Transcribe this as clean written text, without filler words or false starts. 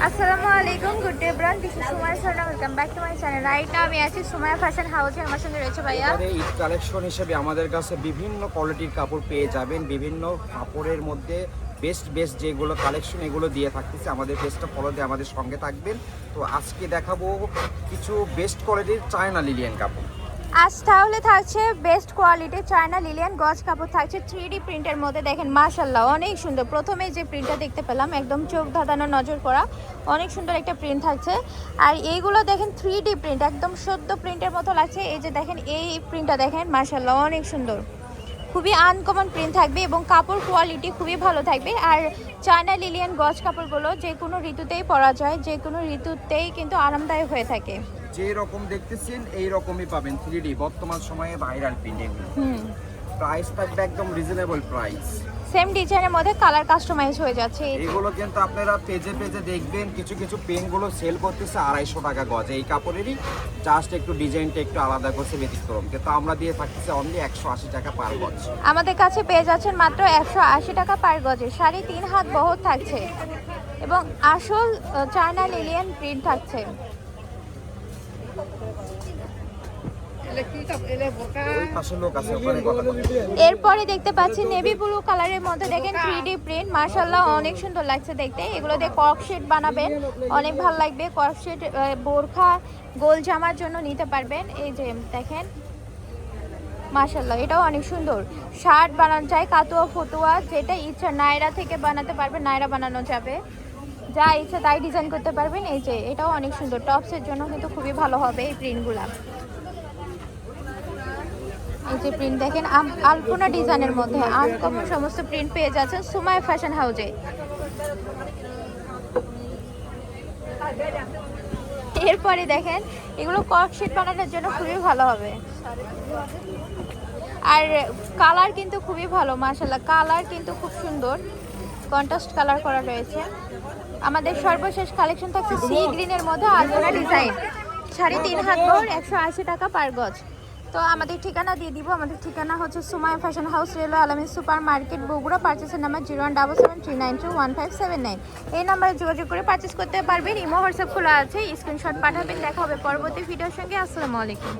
আসসালামু আলাইকুম, good day bran, this is Sumaiya Sarna, welcome back to my channel. Right now আমি আছি সুমাইয়া ফ্যাশন হাউসে, আমার সঙ্গে রয়েছে ভাইয়া। ঈদ কালেকশন হিসেবে আমাদের কাছে বিভিন্ন কোয়ালিটির কাপড় পেয়ে যাবেন। বিভিন্ন কাপড়ের মধ্যে বেস্ট বেস্ট যেগুলো কালেকশন এগুলো দিয়ে থাকতেছে। আমাদের পেজটা ফলো দিয়ে আমাদের সঙ্গে থাকবেন। তো আজকে দেখাবো কিছু বেস্ট কোয়ালিটির চায়না লিলিয়ান কাপড়। আজ তাহলে থাকছে বেস্ট কোয়ালিটির চায়না লিলিয়ান গজ কাপড়, থাকছে 3D প্রিন্টের মধ্যে। দেখেন মাশাআল্লাহ অনেক সুন্দর। প্রথমে যে প্রিন্টটা দেখতে পেলাম একদম চোখ ধাঁধানো, নজর করা, অনেক সুন্দর একটা প্রিন্ট থাকছে। আর এইগুলো দেখেন 3D প্রিন্ট, একদম সদ্য প্রিন্টের মতো লাগছে। এই যে দেখেন এই প্রিন্টটা দেখেন মাশাআল্লাহ অনেক সুন্দর, খুবই আনকমন প্রিন্ট থাকবে এবং কাপড় কোয়ালিটি খুবই ভালো থাকবে। আর চায়না লিলিয়ান গজ কাপড়গুলো যে কোনো ঋতুতেই পরা যায়, যে কোনো ঋতুতেই কিন্তু আরামদায়ক হয়ে থাকে। যে রকম দেখতেছেন এই রকমই পাবেন 3D বর্তমান সময়ে ভাইরাল প্রিন্ট। প্রাইস থাকবে একদম রিজনেবল প্রাইস। সেম ডিজাইনের মধ্যে কালার কাস্টমাইজ হয়ে যাচ্ছে। এগুলো কিন্তু আপনারা পেজে পেজে দেখবেন, কিছু কিছু পেনগুলো সেল করতেছে 250 টাকা গজ। এই কাপড়েরই জাস্ট একটু ডিজাইনটা একটু আলাদা করছে, ব্যতিক্রম, কিন্তু আমরা দিয়ে থাকতেছে অনলি 180 টাকা পার গজ। আমাদের কাছে পেয়ে যাচ্ছেন মাত্র 180 টাকা পার গজে। 3.5 হাত বহর থাকছে এবং আসল চায়না লিলিয়ান প্রিন্ট থাকছে। এরপরে দেখতে পাচ্ছি নেভি ব্লু কালারের মধ্যে দেখেন 3D প্রিন্ট, মাশাআল্লাহ অনেক সুন্দর লাগছে দেখতে। এগুলো দিয়ে কক শেড বানাবেন, অনেক ভালো লাগবে। কক শেড বোরখা গোল জামার জন্য নিতে পারবেন। এই যে দেখেন মাশাআল্লাহ এটাও অনেক সুন্দর। শার্ট বানানো যায়, কাতুয়া ফতুয়া যেটা ইচ্ছা নায়রা থেকে বানাতে পারবেন, নায়রা বানানো যাবে, যা ইচ্ছা তাই ডিজাইন করতে পারবেন। এই যে এটাও অনেক সুন্দর, টপসের জন্য কিন্তু খুবই ভালো হবে এই প্রিন্টগুলা। এই যে প্রিন্ট দেখেন আলপনা ডিজাইনের মধ্যে আনকমন সমস্ত প্রিন্ট পেয়ে যাচ্ছেন সুমাইয়া ফ্যাশন হাউসে। এরপরে দেখেন এগুলো কক শেড বানানোর জন্য খুবই ভালো হবে। আর কালার কিন্তু খুবই ভালো, মাশাআল্লাহ কালার কিন্তু খুব সুন্দর, কন্ট্রাস্ট কালার করা রয়েছে। আমাদের সর্বশেষ কালেকশন থাকছে সি গ্রিনের মধ্যে আলপনা ডিজাইন, 3.5 হাত বহর, 180 টাকা পার গজ। তো আমাদের ঠিকানা দিয়ে দিব। আমাদের ঠিকানা হচ্ছে সুমাইয়া ফ্যাশন হাউস, রেলওয়ে আলামিন সুপার মার্কেট, বগুড়া। পারচেসের নাম্বার 0177392157। এই নাম্বারে যোগাযোগ করে পারচেস করতে পারবেন। ইমো হোয়াটসঅ্যাপ খোলা আছে, স্ক্রিনশট পাঠাবেন। দেখা হবে পরবর্তী ভিডিওর সঙ্গে। আসসালামু আলাইকুম।